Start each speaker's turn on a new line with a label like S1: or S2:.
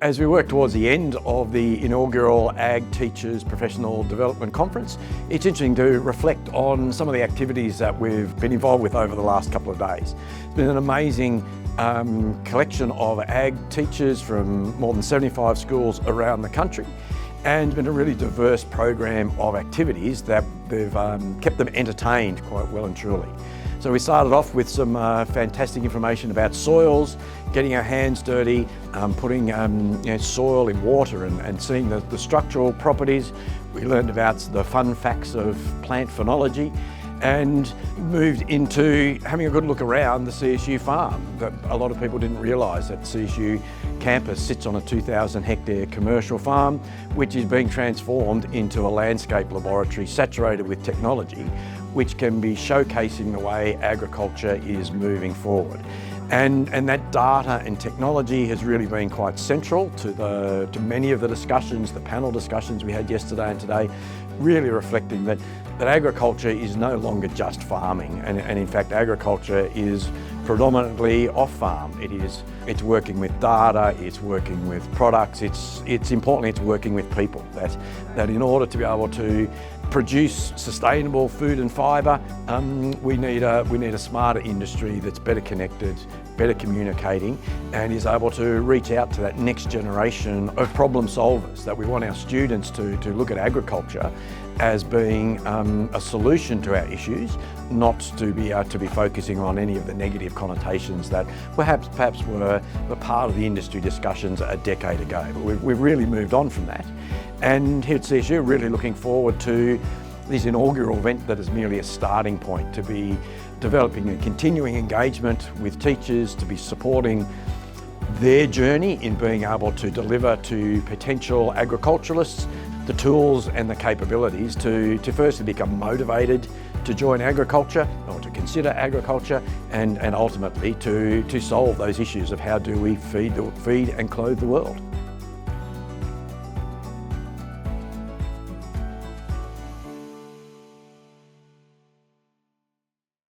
S1: As we work towards the end of the inaugural Ag Teachers Professional Development Conference, it's interesting to reflect on some of the activities that we've been involved with over the last couple of days. It's been an amazing collection of ag teachers from more than 75 schools around the country, and been a really diverse program of activities that they've kept them entertained quite well and truly. So we started off with some fantastic information about soils, getting our hands dirty, putting soil in water and seeing the structural properties. We learned about the fun facts of plant phenology and moved into having a good look around the CSU farm. That a lot of people didn't realise that CSU campus sits on a 2,000 hectare commercial farm, which is being transformed into a landscape laboratory saturated with technology, which can be showcasing the way agriculture is moving forward. And that data and technology has really been quite central to many of the discussions, the panel discussions we had yesterday and today, really reflecting that agriculture is no longer just farming, and in fact agriculture is predominantly off-farm. It's working with data, it's working with products, it's importantly it's working with people. That in order to be able to produce sustainable food and fibre, we need a smarter industry that's better connected, better communicating, and is able to reach out to that next generation of problem solvers. That we want our students to look at agriculture as being a solution to our issues, not to be focusing on any of the negative connotations that perhaps were part of the industry discussions a decade ago. But we've really moved on from that. And here at CSU, really looking forward to this inaugural event that is merely a starting point, to be developing a continuing engagement with teachers, to be supporting their journey in being able to deliver to potential agriculturalists the tools and the capabilities to firstly become motivated to join agriculture or to consider agriculture, and ultimately to solve those issues of how do we feed and clothe the world.